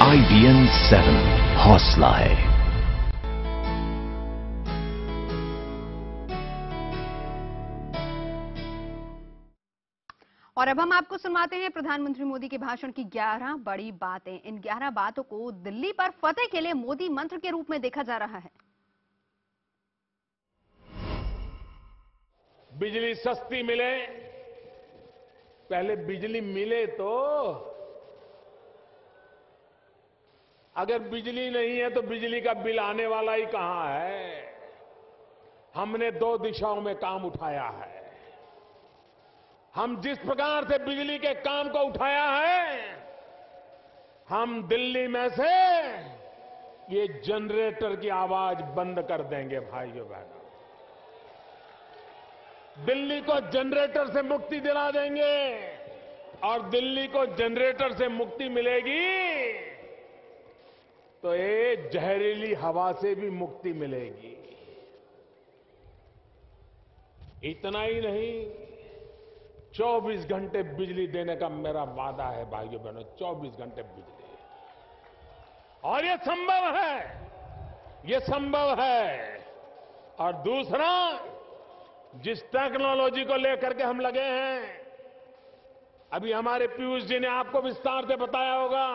IBN 7 हौसला है। और अब हम आपको सुनवाते हैं प्रधानमंत्री मोदी के भाषण की 11 बड़ी बातें। इन 11 बातों को दिल्ली पर फतेह के लिए मोदी मंत्र के रूप में देखा जा रहा है। बिजली सस्ती मिले, पहले बिजली मिले तो। अगर बिजली नहीं है तो बिजली का बिल आने वाला ही कहां है। हमने 2 दिशाओं में काम उठाया है। हम जिस प्रकार से बिजली के काम को उठाया है, हम दिल्ली में से ये जनरेटर की आवाज बंद कर देंगे भाइयों बहनों। दिल्ली को जनरेटर से मुक्ति दिला देंगे, और दिल्ली को जनरेटर से मुक्ति मिलेगी तो ये जहरीली हवा से भी मुक्ति मिलेगी। इतना ही नहीं, 24 घंटे बिजली देने का मेरा वादा है भाइयों बहनों, 24 घंटे बिजली। और ये संभव है, ये संभव है। और दूसरा, जिस टेक्नोलॉजी को लेकर के हम लगे हैं, अभी हमारे पीयूष जी ने आपको विस्तार से बताया होगा,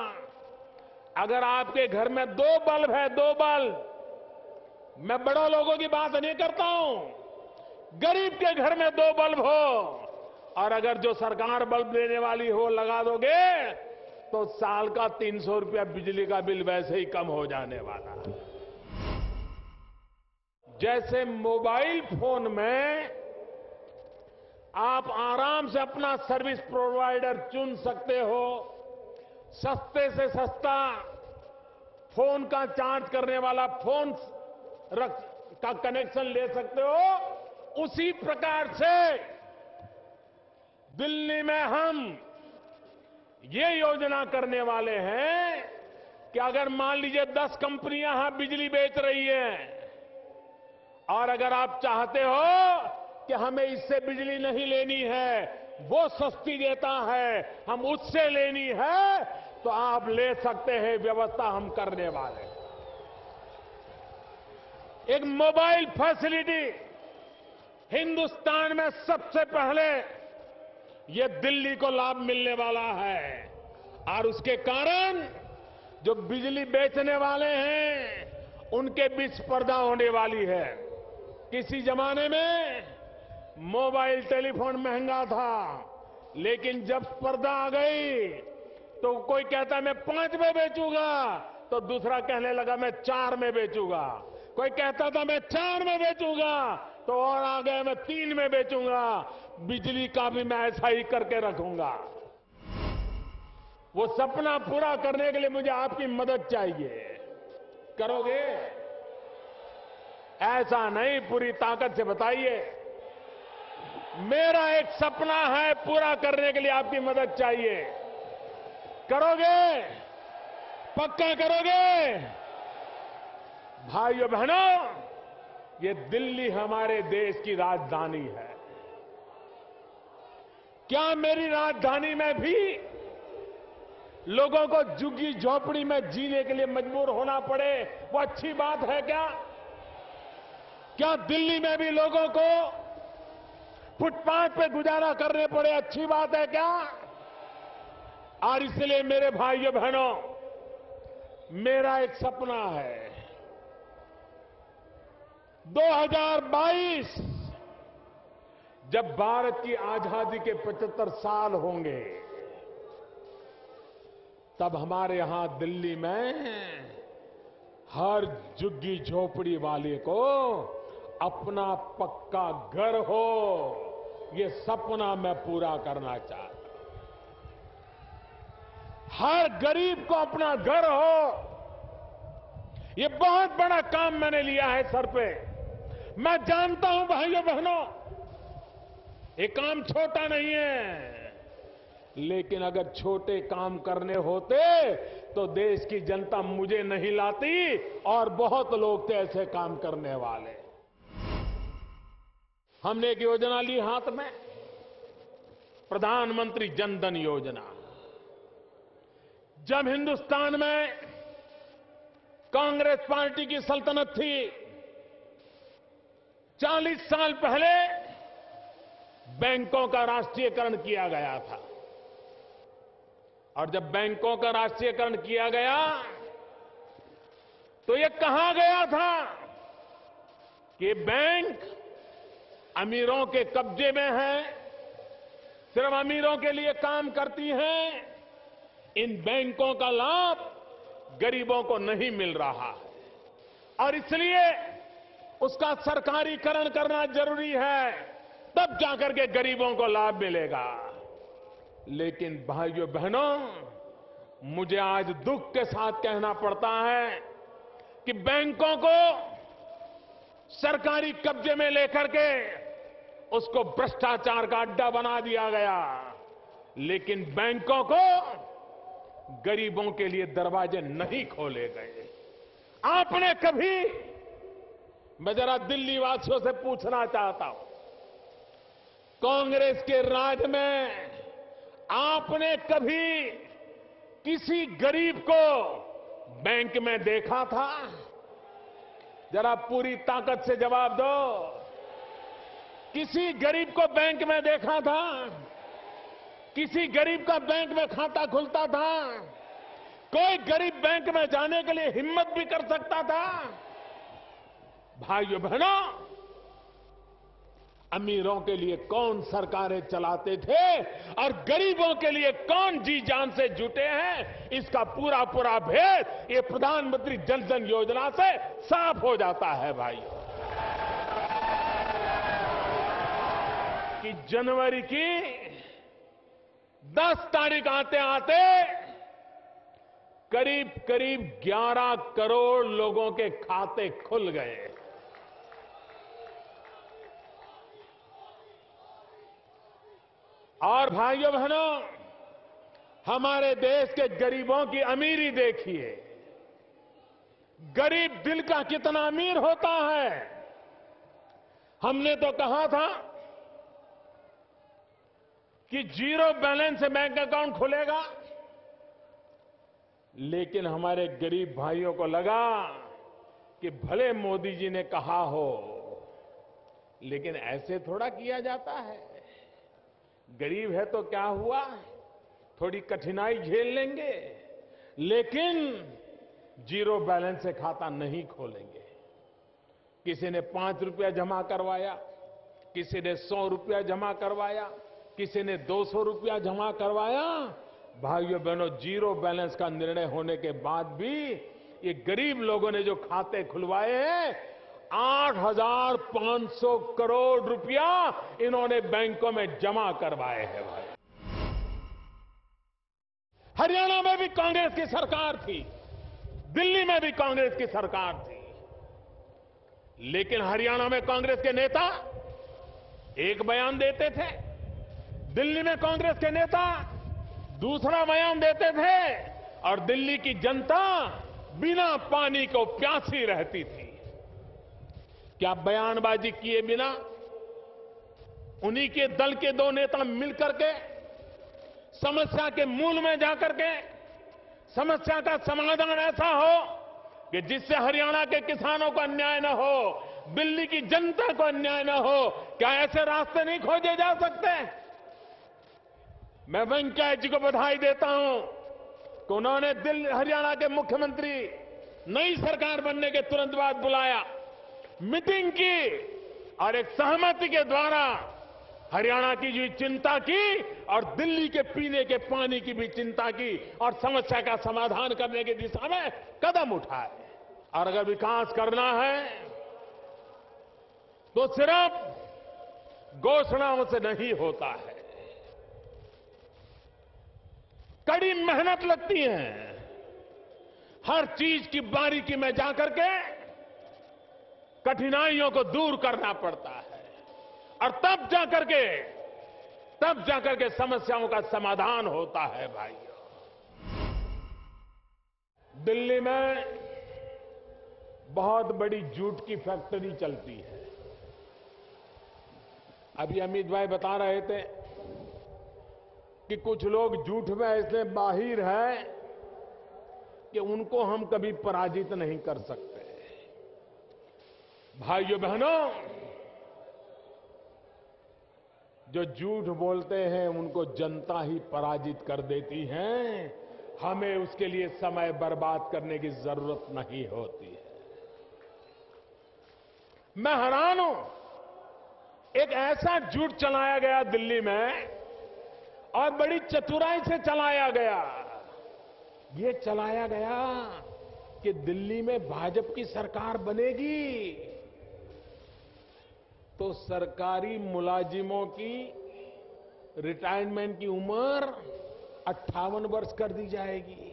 अगर आपके घर में 2 बल्ब है, 2 बल्ब, मैं बड़ों लोगों की बात नहीं करता हूं, गरीब के घर में 2 बल्ब हो, और अगर जो सरकार बल्ब देने वाली हो लगा दोगे, तो साल का 300 रुपया बिजली का बिल वैसे ही कम हो जाने वाला है। जैसे मोबाइल फोन में आप आराम से अपना सर्विस प्रोवाइडर चुन सकते हो, सस्ते से सस्ता फोन का चार्ज करने वाला फोन का कनेक्शन ले सकते हो, उसी प्रकार से दिल्ली में हम ये योजना करने वाले हैं कि अगर मान लीजिए 10 कंपनियां यहां बिजली बेच रही हैं, और अगर आप चाहते हो कि हमें इससे बिजली नहीं लेनी है, वो सस्ती देता है, हम उससे लेनी है, तो आप ले सकते हैं। व्यवस्था हम करने वाले हैं। एक मोबाइल फैसिलिटी हिंदुस्तान में सबसे पहले ये दिल्ली को लाभ मिलने वाला है, और उसके कारण जो बिजली बेचने वाले हैं उनके बीच स्पर्धा होने वाली है। किसी जमाने में मोबाइल टेलीफोन महंगा था, लेकिन जब स्पर्धा आ गई तो कोई कहता मैं 5 में बेचूंगा, तो दूसरा कहने लगा मैं 4 में बेचूंगा। कोई कहता था मैं 4 में बेचूंगा, तो और आ गया मैं 3 में बेचूंगा। बिजली का भी मैं ऐसा ही करके रखूंगा। वो सपना पूरा करने के लिए मुझे आपकी मदद चाहिए। करोगे? ऐसा नहीं, पूरी ताकत से बताइए। मेरा एक सपना है, पूरा करने के लिए आपकी मदद चाहिए। करोगे? पक्का करोगे? भाइयों बहनों, ये दिल्ली हमारे देश की राजधानी है। क्या मेरी राजधानी में भी लोगों को झुग्गी झोपड़ी में जीने के लिए मजबूर होना पड़े, वो अच्छी बात है क्या? क्या दिल्ली में भी लोगों को फुटपाथ पे गुजारा करने पड़े, अच्छी बात है क्या? और इसलिए मेरे भाइयों बहनों, मेरा एक सपना है, 2022 जब भारत की आजादी के 75 साल होंगे, तब हमारे यहां दिल्ली में हर झुग्गी झोपड़ी वाले को अपना पक्का घर हो, ये सपना मैं पूरा करना चाहता हूं। हर गरीब को अपना घर हो, ये बहुत बड़ा काम मैंने लिया है सर पे। मैं जानता हूं भाइयों बहनों, ये काम छोटा नहीं है, लेकिन अगर छोटे काम करने होते तो देश की जनता मुझे नहीं लाती, और बहुत लोग थे ऐसे काम करने वाले। हमने एक योजना ली हाथ में, प्रधानमंत्री जन धन योजना। जब हिंदुस्तान में कांग्रेस पार्टी की सल्तनत थी, 40 साल पहले बैंकों का राष्ट्रीयकरण किया गया था। और जब बैंकों का राष्ट्रीयकरण किया गया तो ये कहा गया था कि बैंक अमीरों के कब्जे में है, सिर्फ अमीरों के लिए काम करती हैं, इन बैंकों का लाभ गरीबों को नहीं मिल रहा है और इसलिए उसका सरकारीकरण करना जरूरी है, तब जाकर के गरीबों को लाभ मिलेगा। लेकिन भाइयों बहनों, मुझे आज दुख के साथ कहना पड़ता है कि बैंकों को सरकारी कब्जे में लेकर के उसको भ्रष्टाचार का अड्डा बना दिया गया, लेकिन बैंकों को गरीबों के लिए दरवाजे नहीं खोले गए। आपने कभी, मैं जरा दिल्ली वासियों से पूछना चाहता हूं, कांग्रेस के राज में आपने कभी किसी गरीब को बैंक में देखा था? जरा पूरी ताकत से जवाब दो। किसी गरीब को बैंक में देखा था? किसी गरीब का बैंक में खाता खुलता था? कोई गरीब बैंक में जाने के लिए हिम्मत भी कर सकता था? भाइयों बहनों, अमीरों के लिए कौन सरकारें चलाते थे और गरीबों के लिए कौन जी जान से जुटे हैं, इसका पूरा पूरा भेद ये प्रधानमंत्री जन धन योजना से साफ हो जाता है भाइयों। कि जनवरी की 10 तारीख आते आते करीब करीब 11 करोड़ लोगों के खाते खुल गए। और भाइयों बहनों, हमारे देश के गरीबों की अमीरी देखिए। गरीब दिल का कितना अमीर होता है। हमने तो कहा था कि 0 बैलेंस से बैंक अकाउंट खुलेगा, लेकिन हमारे गरीब भाइयों को लगा कि भले मोदी जी ने कहा हो, लेकिन ऐसे थोड़ा किया जाता है। गरीब है तो क्या हुआ, थोड़ी कठिनाई झेल लेंगे, लेकिन 0 बैलेंस से खाता नहीं खोलेंगे। किसी ने 5 रुपया जमा करवाया, किसी ने 100 रुपया जमा करवाया, किसी ने 200 रुपया जमा करवाया। भाइयों बहनों, 0 बैलेंस का निर्णय होने के बाद भी ये गरीब लोगों ने जो खाते खुलवाए हैं, 8,500 करोड़ रुपया इन्होंने बैंकों में जमा करवाए हैं भाई। हरियाणा में भी कांग्रेस की सरकार थी, दिल्ली में भी कांग्रेस की सरकार थी, लेकिन हरियाणा में कांग्रेस के नेता एक बयान देते थे, दिल्ली में कांग्रेस के नेता दूसरा बयान देते थे और दिल्ली की जनता बिना पानी को प्यासी रहती थी। क्या बयानबाजी किए बिना उन्हीं के दल के 2 नेता मिलकर के समस्या के मूल में जाकर के समस्या का समाधान ऐसा हो कि जिससे हरियाणा के किसानों को अन्याय न हो, दिल्ली की जनता को अन्याय न हो, क्या ऐसे रास्ते नहीं खोजे जा सकते? मैं वेंकैया जी को बधाई देता हूं कि उन्होंने हरियाणा के मुख्यमंत्री नई सरकार बनने के तुरंत बाद बुलाया, मीटिंग की और एक सहमति के द्वारा हरियाणा की जो चिंता की और दिल्ली के पीने के पानी की भी चिंता की और समस्या का समाधान करने की दिशा में कदम उठाए। और अगर विकास करना है तो सिर्फ घोषणाओं से नहीं होता है, कड़ी मेहनत लगती है। हर चीज की बारीकी में जाकर के कठिनाइयों को दूर करना पड़ता है और तब जाकर के समस्याओं का समाधान होता है भाइयों। दिल्ली में बहुत बड़ी जूट की फैक्ट्री चलती है। अभी अमित भाई बता रहे थे कि कुछ लोग जूट में इसलिए माहिर हैं कि उनको हम कभी पराजित नहीं कर सकते। भाइयों बहनों, जो झूठ बोलते हैं उनको जनता ही पराजित कर देती है। हमें उसके लिए समय बर्बाद करने की जरूरत नहीं होती है। मैं हैरान हूं, एक ऐसा झूठ चलाया गया दिल्ली में और बड़ी चतुराई से चलाया गया। ये चलाया गया कि दिल्ली में भाजपा की सरकार बनेगी तो सरकारी मुलाजिमों की रिटायरमेंट की उम्र 58 वर्ष कर दी जाएगी।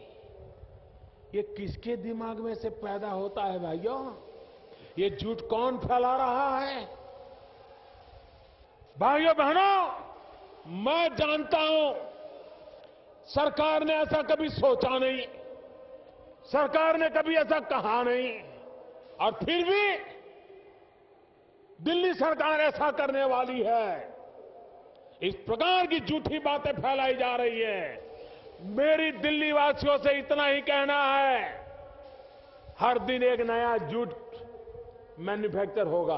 ये किसके दिमाग में से पैदा होता है भाइयों? ये झूठ कौन फैला रहा है? भाइयों बहनों, मैं जानता हूं सरकार ने ऐसा कभी सोचा नहीं, सरकार ने कभी ऐसा कहा नहीं, और फिर भी दिल्ली सरकार ऐसा करने वाली है। इस प्रकार की झूठी बातें फैलाई जा रही है। मेरी दिल्ली वासियों से इतना ही कहना है, हर दिन एक नया झूठ मैन्युफैक्चर होगा।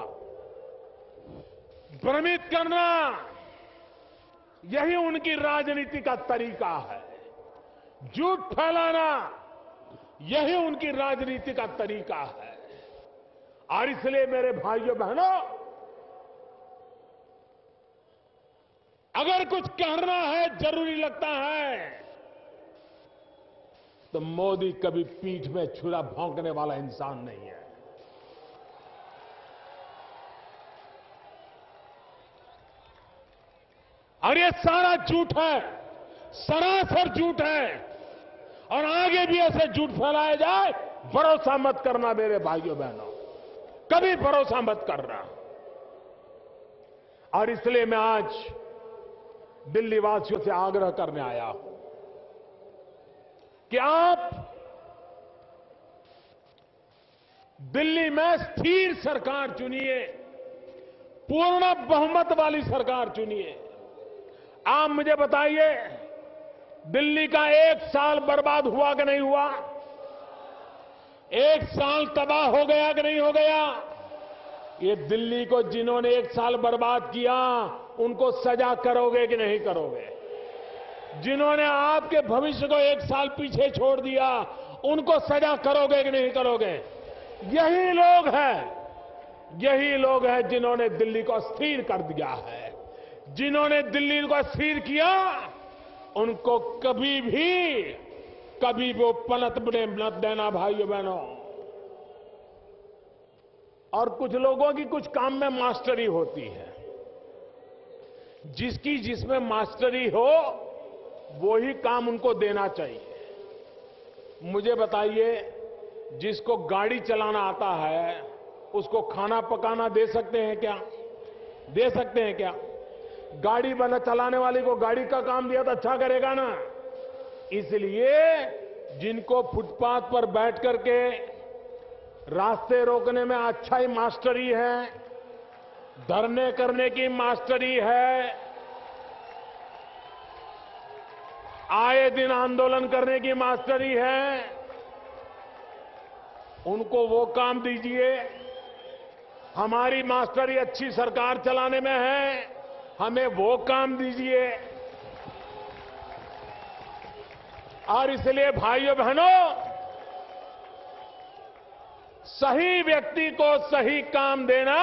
भ्रमित करना यही उनकी राजनीति का तरीका है। झूठ फैलाना यही उनकी राजनीति का तरीका है। और इसलिए मेरे भाइयों बहनों, अगर कुछ कहना है, जरूरी लगता है, तो मोदी कभी पीठ में छुरा भौंकने वाला इंसान नहीं है। और ये सारा झूठ है, सरासर झूठ है। और आगे भी ऐसे झूठ फैलाए जाए, भरोसा मत करना मेरे भाइयों बहनों, कभी भरोसा मत करना। और इसलिए मैं आज दिल्ली वासियों से आग्रह करने आया हूं कि आप दिल्ली में स्थिर सरकार चुनिए, पूर्ण बहुमत वाली सरकार चुनिए। आप मुझे बताइए, दिल्ली का 1 साल बर्बाद हुआ कि नहीं हुआ? 1 साल तबाह हो गया कि नहीं हो गया? ये दिल्ली को जिन्होंने 1 साल बर्बाद किया, उनको सजा करोगे कि नहीं करोगे? जिन्होंने आपके भविष्य को 1 साल पीछे छोड़ दिया, उनको सजा करोगे कि नहीं करोगे? यही लोग हैं जिन्होंने दिल्ली को अस्थिर कर दिया है। जिन्होंने दिल्ली को अस्थिर किया, उनको कभी वो पलटने मत देना भाइयों बहनों। और कुछ लोगों की कुछ काम में मास्टरी होती है। जिसकी जिसमें मास्टरी हो, वो ही काम उनको देना चाहिए। मुझे बताइए, जिसको गाड़ी चलाना आता है, उसको खाना पकाना दे सकते हैं क्या? दे सकते हैं क्या? गाड़ी चलाने वाले को गाड़ी का काम दिया तो अच्छा करेगा ना। इसलिए जिनको फुटपाथ पर बैठ करके रास्ते रोकने में अच्छा ही मास्टरी है, धरने करने की मास्टरी है, आए दिन आंदोलन करने की मास्टरी है, उनको वो काम दीजिए। हमारी मास्टरी अच्छी सरकार चलाने में है, हमें वो काम दीजिए। और इसलिए भाइयों बहनों, सही व्यक्ति को सही काम देना,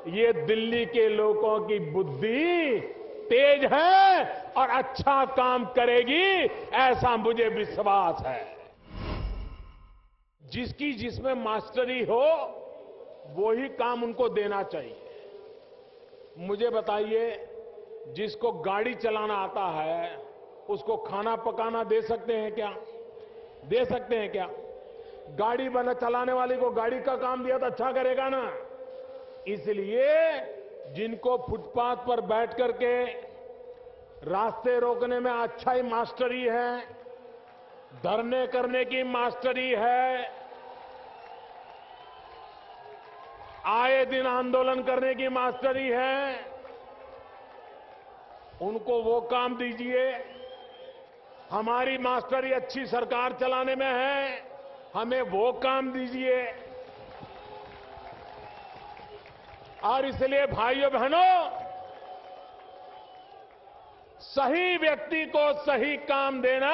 ये दिल्ली के लोगों की बुद्धि तेज है और अच्छा काम करेगी, ऐसा मुझे विश्वास है। जिसकी जिसमें मास्टरी हो, वो ही काम उनको देना चाहिए। मुझे बताइए, जिसको गाड़ी चलाना आता है, उसको खाना पकाना दे सकते हैं क्या? दे सकते हैं क्या? गाड़ी चलाने वाले को गाड़ी का काम दिया तो अच्छा करेगा ना। इसलिए जिनको फुटपाथ पर बैठ करके रास्ते रोकने में अच्छा ही मास्टरी है, धरने करने की मास्टरी है, आए दिन आंदोलन करने की मास्टरी है, उनको वो काम दीजिए। हमारी मास्टरी अच्छी सरकार चलाने में है, हमें वो काम दीजिए। और इसलिए भाइयों बहनों, सही व्यक्ति को सही काम देना,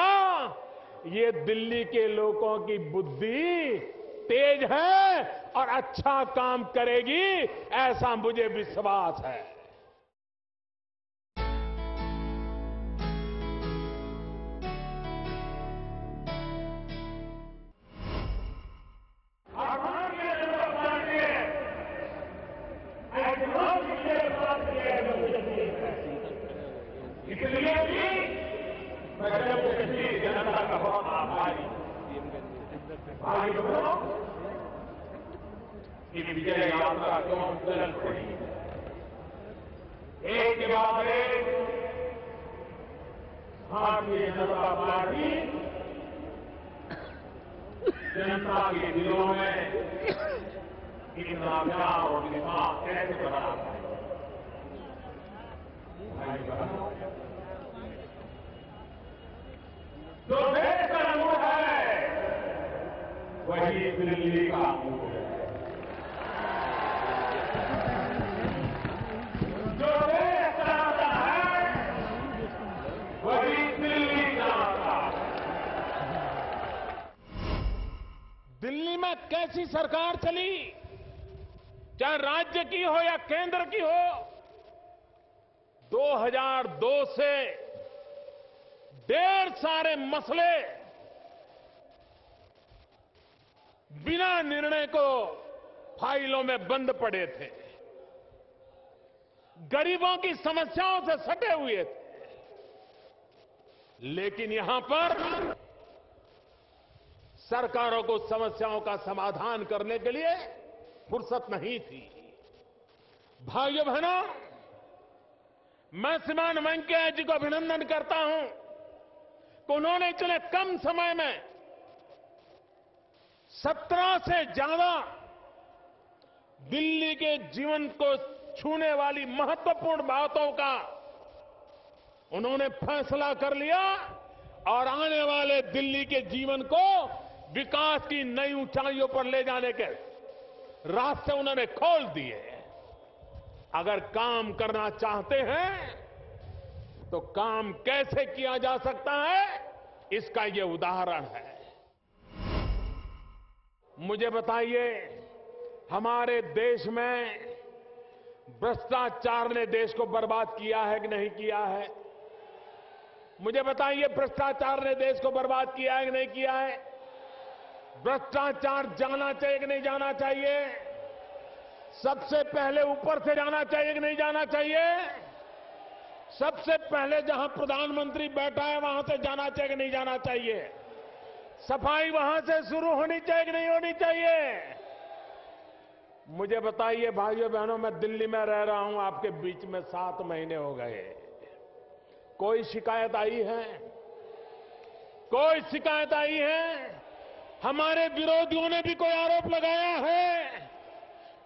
ये दिल्ली के लोगों की बुद्धि तेज है और अच्छा काम करेगी, ऐसा मुझे विश्वास है। इसलिए भी मैं जम्मू कश्मीर जनता का बहुत आभारी भाइयों की विजय यात्रा क्यों चल पड़ी, एक के बाद एक भारतीय जनता पार्टी जनता के दिलों में इतना प्यार और विश्वास कैसे बना पाए। जो देश का मूड है वही दिल्ली का मूड है। जो देश चाहता है वही दिल्ली चाहता है। दिल्ली में कैसी सरकार चली, चाहे राज्य की हो या केंद्र की हो, 2002 से ढेर सारे मसले बिना निर्णय को फाइलों में बंद पड़े थे, गरीबों की समस्याओं से सटे हुए थे। लेकिन यहां पर सरकारों को समस्याओं का समाधान करने के लिए फुर्सत नहीं थी। भाइयों बहनों, मैं श्रीमान वेंकैया जी को अभिनंदन करता हूं कि उन्होंने इतने कम समय में 17 से ज्यादा दिल्ली के जीवन को छूने वाली महत्वपूर्ण बातों का उन्होंने फैसला कर लिया और आने वाले दिल्ली के जीवन को विकास की नई ऊंचाइयों पर ले जाने के रास्ते उन्होंने खोल दिए। अगर काम करना चाहते हैं तो काम कैसे किया जा सकता है, इसका ये उदाहरण है। मुझे बताइए, हमारे देश में भ्रष्टाचार ने देश को बर्बाद किया है कि नहीं किया है? मुझे बताइए, भ्रष्टाचार ने देश को बर्बाद किया है कि नहीं किया है? भ्रष्टाचार जाना चाहिए कि नहीं जाना चाहिए? सबसे पहले ऊपर से जाना चाहिए कि नहीं जाना चाहिए? सबसे पहले जहां प्रधानमंत्री बैठा है वहां से जाना चाहिए कि नहीं जाना चाहिए? सफाई वहां से शुरू होनी चाहिए कि नहीं होनी चाहिए? मुझे बताइए भाइयों बहनों, मैं दिल्ली में रह रहा हूं आपके बीच में 7 महीने हो गए, कोई शिकायत आई है? कोई शिकायत आई है? हमारे विरोधियों ने भी कोई आरोप लगाया है?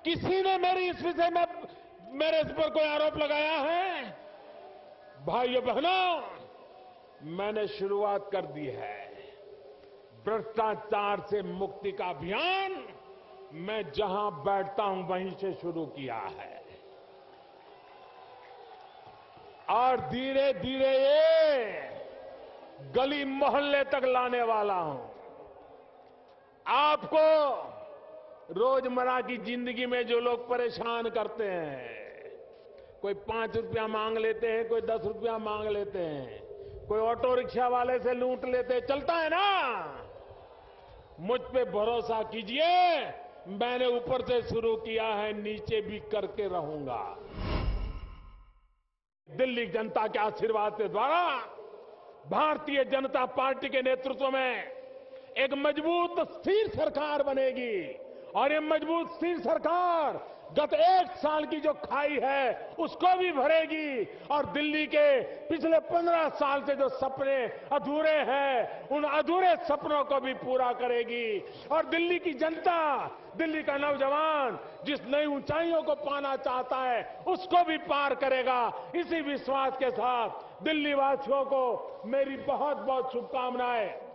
किसी ने मेरी इस विषय में मेरे इस पर कोई आरोप लगाया है? भाइयों बहनों, मैंने शुरुआत कर दी है। भ्रष्टाचार से मुक्ति का अभियान मैं जहां बैठता हूं वहीं से शुरू किया है और धीरे धीरे ये गली मोहल्ले तक लाने वाला हूं। आपको रोजमर्रा की जिंदगी में जो लोग परेशान करते हैं, कोई 5 रुपया मांग लेते हैं, कोई 10 रुपया मांग लेते हैं, कोई ऑटो रिक्शा वाले से लूट लेते हैं, चलता है ना? मुझ पे भरोसा कीजिए, मैंने ऊपर से शुरू किया है, नीचे भी करके रहूंगा। दिल्ली जनता के आशीर्वाद के द्वारा भारतीय जनता पार्टी के नेतृत्व में एक मजबूत स्थिर सरकार बनेगी और ये मजबूत स्थिर सरकार गत 1 साल की जो खाई है उसको भी भरेगी और दिल्ली के पिछले 15 साल से जो सपने अधूरे हैं उन अधूरे सपनों को भी पूरा करेगी और दिल्ली की जनता, दिल्ली का नौजवान जिस नई ऊंचाइयों को पाना चाहता है उसको भी पार करेगा। इसी विश्वास के साथ दिल्ली वासियों को मेरी बहुत बहुत शुभकामनाएं।